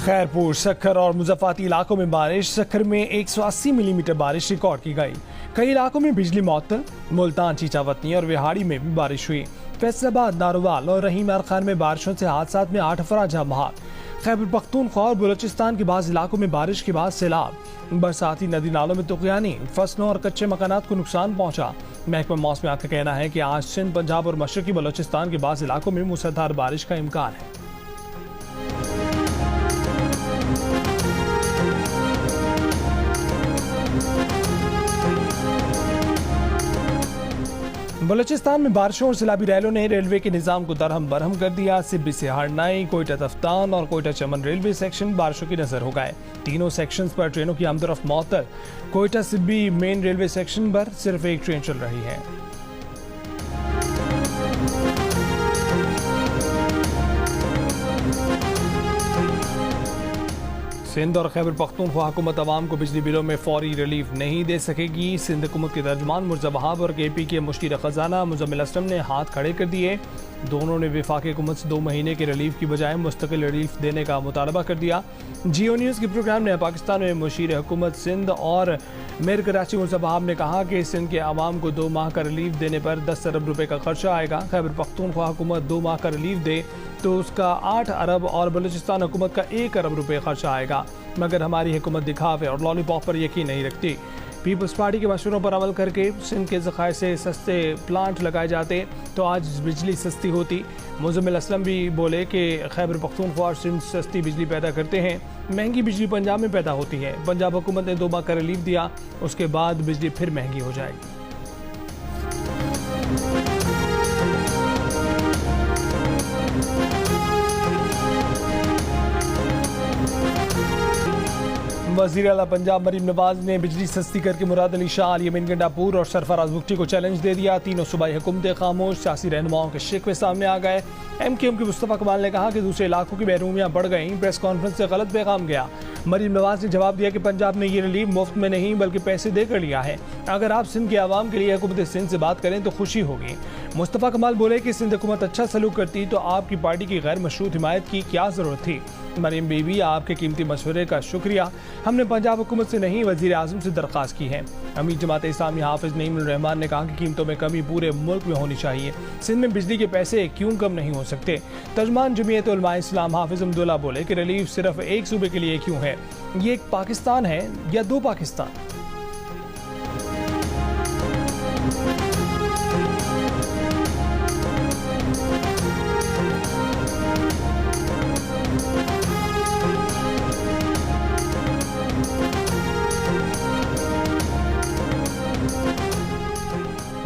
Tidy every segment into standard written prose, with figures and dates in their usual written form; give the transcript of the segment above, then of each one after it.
खैरपुर, सक्खर और मुजफ्फराती इलाकों में बारिश। सक्खर में 180 मिलीमीटर बारिश रिकॉर्ड की गई। कई इलाकों में बिजली मुअत्तल। मुल्तान, चीचावतनी और विहाड़ी में भी बारिश हुई। फैसलाबाद, नारोवाल और रहीम यार खान में बारिशों से हादसात में 8 अफराद जहां बहाल। खैबर पख्तूनख्वा और बलूचिस्तान के बाज़ इलाकों में बारिश के बाद सैलाब। बरसाती नदी नालों में तुग़यानी। फसलों और कच्चे मकानात को नुकसान पहुंचा। महकमा मौसमियात का कहना है कि आज सिंध, पंजाब और मशरकी बलूचिस्तान के बाज़ इलाकों में मूसलाधार बारिश का इम्कान है। बलूचिस्तान में बारिशों और सैलाबी रैलों ने रेलवे के निज़ाम को दरहम बरहम कर दिया। सिब्बी से हारनाई, कोयटा तफ्तान और कोयटा चमन रेलवे सेक्शन बारिशों की नजर हो गए। तीनों सेक्शंस पर ट्रेनों की आमदरफ्त मुअत्तल। Quetta Sibi main railway section पर सिर्फ एक ट्रेन चल रही है। सिंध और खैबर पख्तूनख्वा हुकूमत अवाम को बिजली बिलों में फौरी रिलीफ नहीं दे सकेगी। सिंध हुकूमत के तर्जुमान मुर्जा वहाब और KP के मुशीर खजाना मुजम्मिल असलम ने हाथ खड़े कर दिए। दोनों ने वफाकी हुकूमत से 2 महीने के रिलीफ की बजाय मुस्तकिल रिलीफ देने का मुतालबा कर दिया। जियो न्यूज़ के प्रोग्राम ने पाकिस्तान में मुशीर हुकूमत सिंध और मेयर कराची मुर्जा वहाब ने कहा कि सिंध के अवाम को 2 माह का रिलीफ देने पर 10 अरब रुपए का खर्चा आएगा। खैबर पख्तूनख्वा हुकूमत 2 माह का रिलीफ दे तो उसका 8 अरब और बलूचिस्तान हुकूमत का 1 अरब रुपए खर्चा आएगा। मगर हमारी हुकूमत दिखावे और लॉलीपॉप पर यकीन नहीं रखती। पीपल्स पार्टी के मशवरों पर अमल करके सिंध के ज़खायर से सस्ते प्लांट लगाए जाते तो आज बिजली सस्ती होती। मुजम्मिल असलम भी बोले कि खैबर पख्तूनख्वा और सिंध सस्ती बिजली पैदा करते हैं। महंगी बिजली पंजाब में पैदा होती है। पंजाब हुकूमत ने 2 माह का रिलीफ दिया, उसके बाद बिजली फिर महंगी हो जाएगी। वज़ीर आला पंजाब मरीम नवाज ने बिजली सस्ती करके मुराद अली शाह, यमीन गंडापुर और सरफराज बुगटी को चैलेंज दे दिया। तीनों सूबाई हुकूमतें खामोश। सियासी रहनुमाओं के शिकवे सामने आ गए। MKM के मुस्तफा कमाल ने कहा कि दूसरे इलाकों की महरूमियां बढ़ गईं। प्रेस कॉन्फ्रेंस से गलत पैगाम गया। मरीम नवाज ने जवाब दिया कि पंजाब ने ये रिलीफ मुफ्त में नहीं बल्कि पैसे देकर लिया है। अगर आप सिंध के आवाम के लिए हुकूमत सिंध से बात करें तो खुशी होगी। मुस्तफा कमाल बोले कि सिंध हुकूमत अच्छा सलूक करती तो आपकी पार्टी की गैर मशरूत हिमायत की क्या जरूरत थी। मरीम बीबी, आपके कीमती मशवरे का शुक्रिया। हमने पंजाब हुकूमत से नहीं वज़ीर आज़म से दरख्वास्त की है। अमीर जमात इस्लामी हाफिज नईमुल रहमान ने कहा कि कीमतों में कमी पूरे मुल्क में होनी चाहिए। सिंध में बिजली के पैसे क्यों कम नहीं हो सकते। तर्जुमान जमीयत उलमा इस्लाम हाफिज अब्दुल्ला बोले कि रिलीफ सिर्फ एक सूबे के लिए क्यों है। ये एक पाकिस्तान है या 2 पाकिस्तान।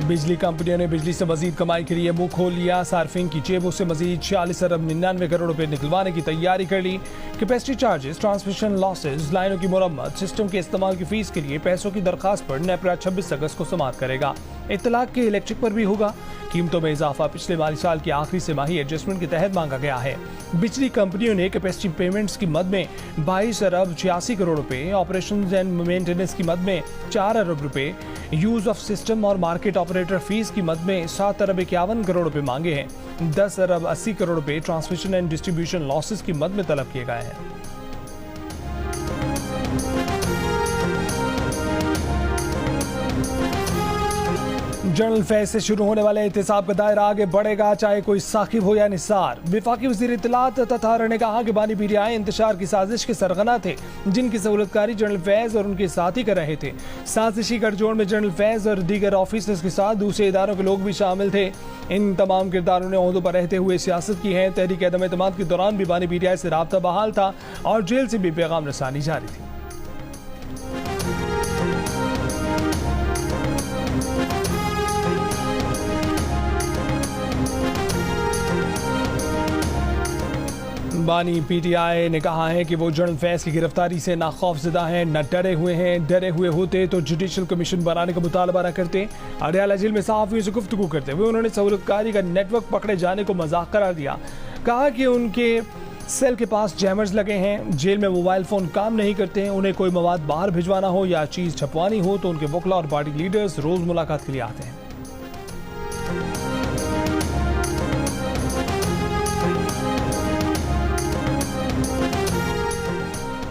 बिजली कंपनियों ने बिजली से मजीद कमाई के लिए मुंह खोल लिया। सार्फिन की जेबों से मजीद 46 अरब 99 करोड़ रुपए निकलवाने की तैयारी कर ली। कैपेसिटी चार्जेस, ट्रांसमिशन लॉसेज, लाइनों की मुरम्मत, सिस्टम के इस्तेमाल की फीस के लिए पैसों की दरखास्त पर नेपरा 26 अगस्त को समाअत करेगा। इत्तलाक के इलेक्ट्रिक पर भी होगा। कीमतों में इजाफा पिछले माली साल की आखिरी से माही एडजस्टमेंट के तहत मांगा गया है। बिजली कंपनियों ने कैपेसिटी पेमेंट्स की मद में 22 अरब 86 करोड़ रुपए, ऑपरेशंस एंड मेंटेनेंस की मद में 4 अरब रुपए, यूज ऑफ सिस्टम और मार्केट ऑपरेटर फीस की मद में 7 अरब 51 करोड़ रुपए मांगे हैं। 10 अरब 80 करोड़ रुपए ट्रांसमिशन एंड डिस्ट्रीब्यूशन लॉसेस की मद में तलब किए गए हैं। जनरल फैज से शुरू होने वाले एहतसाब का दायरा आगे बढ़ेगा, चाहे कोई साकिब हो या निसार। वफाकी वज़ीर इत्तलात ततार ने कहा कि बानी पीटीआई इंतशार की साजिश के सरगना थे, जिनकी सहूलतकारी जनरल फैज और उनके साथी कर रहे थे। साजिशी गठजोड़ में जनरल फैज और दीगर ऑफिसर्स के साथ दूसरे इदारों के लोग भी शामिल थे। इन तमाम किरदारों ने ओहदों पर रहते हुए सियासत की है। तहरीक अदम एतमाद के दौरान भी बानी पीटीआई से राब्ता बहाल था और जेल से भी पैगाम रसानी जारी थी। बानी पीटीआई ने कहा है कि वो जनरल फैज की गिरफ्तारी से ना खौफजदा हैं न डरे हुए हैं। डरे हुए होते तो जुडिशल कमीशन बनाने का मुतालबा न करते। अडयाला जेल में सहाफियों से गुफ्तगू करते हुए उन्होंने सहूलतकारी का नेटवर्क पकड़े जाने को मजाक करार दिया। कहा कि उनके सेल के पास जैमर्स लगे हैं। जेल में मोबाइल फोन काम नहीं करते हैं। उन्हें कोई मवाद बाहर भिजवाना हो या चीज छपवानी हो तो उनके वकला और पार्टी लीडर्स रोज मुलाकात के लिए आते हैं।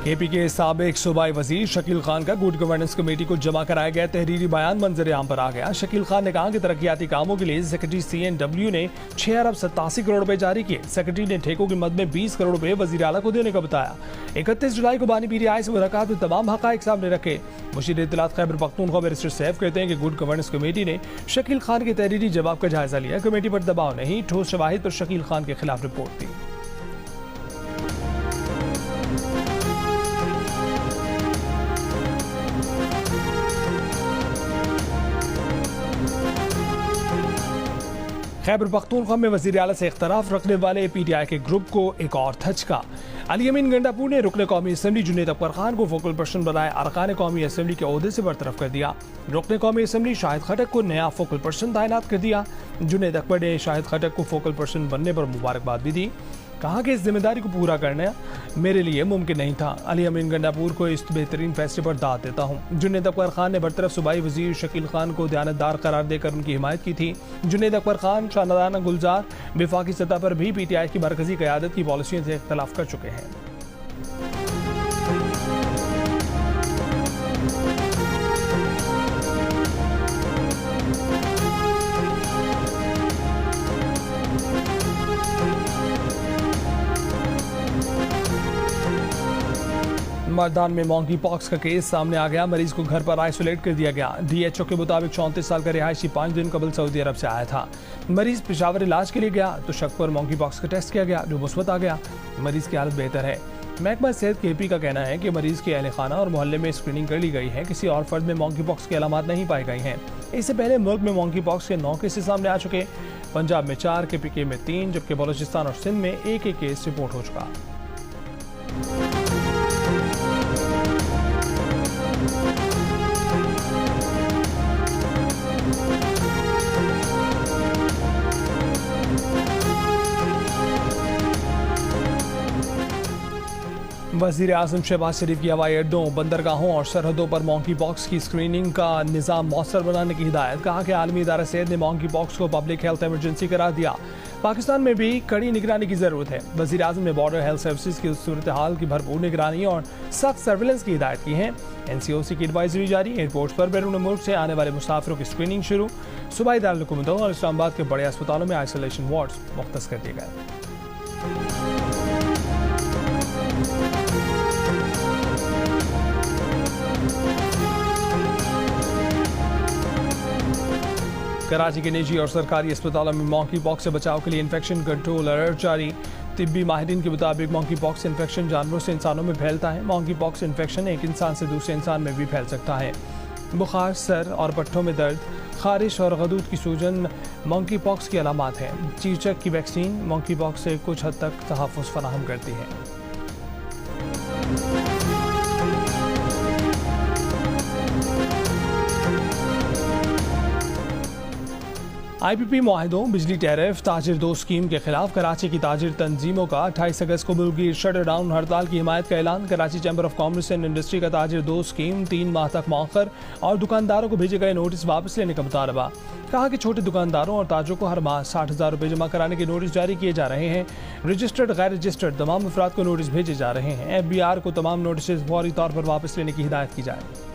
केपी के साबिक सूबाई वजीर शकील खान का गुड गवर्नेंस कमेटी को जमा कराया गया तहरीरी बयान मंजर आम पर आ गया। शकील खान ने कहा कि तरक्याती कामों के लिए सेक्रेटरी CNW ने 6 अरब 87 करोड़ रुपए जारी किए। सेक्रेटरी ने ठेकों की मद में 20 करोड़ रुपए वजीर आला को देने का बताया। 31 जुलाई को बानी पीरी आय से मुलाकात में तमाम हकाइक सामने रखे। मुशीर इत्तलात खैबर पख्तूनख्वा बैरिस्टर सैफ कहते हैं कि गुड गवर्नेंस कमेटी ने शकील खान के तहरीरी जवाब का जायजा लिया। कमेटी पर दबाव नहीं, ठोस शवाहिद पर शकील खान के खिलाफ रिपोर्ट दी। खैबर पख्तूनख्वा में वज़ीर आला से इख्तलाफ रखने वाले PTI के ग्रुप को एक और धचका। अली अमीन गंडापुर ने रुकन कौमी असम्बली जुनैद अकबर खान को फोकल पर्सन बनाए अरकान कौमी असम्बली के ओहदे से बरतरफ कर दिया। रुकन कौमी असम्बली शाहिद खटक को नया फोकल पर्सन तैनात कर दिया। जुनैद अकबर ने शाहिद खटक को फोकल पर्सन बनने पर मुबारकबाद भी दी। कहा कि इस जिम्मेदारी को पूरा करना मेरे लिए मुमकिन नहीं था। अली अमीन गंडापुर को इस बेहतरीन फैसले पर दाद देता हूँ। जुनैद अकबर खान ने बरतरफ सूबाई वजीर शकील खान को दयानतदार करार देकर उनकी हिमायत की थी। जुनैद अकबर खान शानदाना गुलजार विफाकी सतह पर भी PTI की मरकजी क़यादत की पॉलिसियों से इख्तलाफ कर चुके हैं। मर्दान में मॉन्की पॉक्स का केस सामने आ गया। मरीज को घर पर आइसोलेट कर दिया गया। DHO के मुताबिक 34 साल का रिहायशी 5 दिन कबल सऊदी अरब से आया था। मरीज पेशावर इलाज के लिए गया तो शक पर मॉन्की पॉक्स का टेस्ट किया गया जो मुस्बत आ गया। मरीज की हालत बेहतर है। महकमा सेहत KP का कहना है कि मरीज के अहल खाना और मोहल्ले में स्क्रीनिंग कर ली गई है। किसी और फर्द में मॉन्की पॉक्स की अलामत नहीं पाई गई हैं। इससे पहले मुल्क में मॉन्की पॉक्स के 9 केसेस सामने आ चुके। पंजाब में 4, KPK में 3, जबकि बलोचिस्तान और सिंध में एक केस रिपोर्ट हो चुका। वज़ीर आज़म शहबाज शरीफ की हवाई अड्डों, बंदरगाहों और सरहदों पर मॉन्की पॉक्स की स्क्रीनिंग का निज़ाम मौसर बनाने की हिदायत। कहा कि आलमी इदारा सेहत ने मॉन्की पॉक्स को पब्लिक हेल्थ इमरजेंसी करार दिया। पाकिस्तान में भी कड़ी निगरानी की जरूरत है। वज़ीर आज़म ने बॉर्डर हेल्थ सर्विसेज की सूरत हाल की भरपूर निगरानी और सख्त सर्विलेंस की हिदायत की है। NCOC की एडवाइजरी जारी। एयरपोर्ट पर बैरून मुल्क से आने वाले मुसाफिरों की स्क्रीनिंग शुरू। सूबाई दारुल-हुकूमतों और इस्लामाबाद के बड़े अस्पतालों में आइसोलेशन वार्ड्स मुख्तस कर दिए गए। कराची के निजी और सरकारी अस्पतालों में मॉन्की पॉक्स से बचाव के लिए इन्फेक्शन कंट्रोल अलर्ट जारी। तिब्बी माहिरीन के मुताबिक मॉन्की पॉक्स इन्फेक्शन जानवरों से इंसानों में फैलता है। मॉन्की पॉक्स इन्फेक्शन एक इंसान से दूसरे इंसान में भी फैल सकता है। बुखार, सर और पट्ठों में दर्द, खारिश और गदूद की सूजन मॉन्की पॉक्स की अलामत है। चीचक की वैक्सीन मॉन्की पॉक्स से कुछ हद तक तहफ़्फ़ुज़ फराहम करती है। IPP मुआहिदों, बिजली टैरिफ, ताजिर दो स्कीम के खिलाफ कराची की ताजिर तंजीमों का 28 अगस्त को मुल्की शटर डाउन हड़ताल की हिमायत का ऐलान। Karachi chamber of commerce and industry का ताजिर दो स्कीम 3 माह तक मौखर और दुकानदारों को भेजे गए नोटिस वापस लेने का मुतालबा। कहा कि छोटे दुकानदारों और ताजरों को हर माह 60,000 रुपये जमा कराने के नोटिस जारी किए जा रहे हैं। रजिस्टर्ड गैर रजिस्टर्ड तमाम अफराद को नोटिस भेजे जा रहे हैं। FBR को तमाम नोटिस फौरी तौर पर वापस लेने की हिदायत की जाए।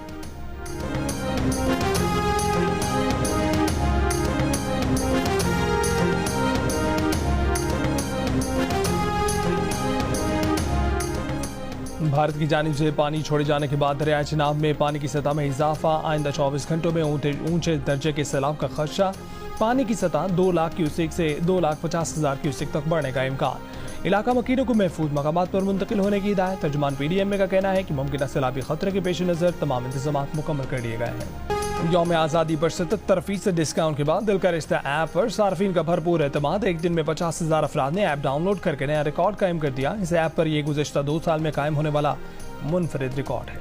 भारत की जानिब से पानी छोड़े जाने के बाद दरियाए चिनाब में पानी की सतह में इजाफा। आइंदा 24 घंटों में ऊंचे दर्जे के सैलाब का खदशा। पानी की सतह 2 लाख क्यूसेक से 2,50,000 क्यूसेक तक बढ़ने का इम्कान। इलाका मकीनों को महफूज मकामात पर मुंतकिल होने की हिदायत। तर्जुमान PDMA का कहना है कि मुमकिन सैलाबी खतरे के पेश नज़र तमाम इंतजाम मुकम्मल कर लिए गए हैं। यौम आज़ादी पर 77% डिस्काउंट के बाद दिल का रिश्ता ऐप पर सार्फिन का भरपूर एतमाद। एक दिन में 50,000 अफराद ने ऐप डाउनलोड करके नया रिकॉर्ड कायम कर दिया। इस ऐप पर यह गुज़श्ता 2 साल में कायम होने वाला मुनफरिद रिकॉर्ड है।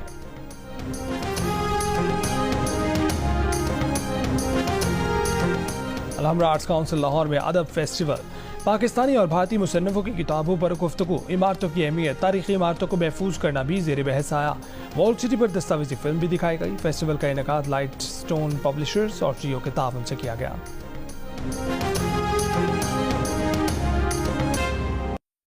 अलहमरा आर्ट्स काउंसिल लाहौर में अदब फेस्टिवल। पाकिस्तानी और भारतीय मुसन्निफों की किताबों पर गुफ्तगू। इमारतों की अहमियत, तारीखी इमारतों को महफूज करना भी ज़ेर बहस आया। वॉल सिटी पर दस्तावेजी फिल्म भी दिखाई गई। फेस्टिवल का इनेकाद लाइट स्टोन पब्लिशर्स और जियो के ताउन से किया गया।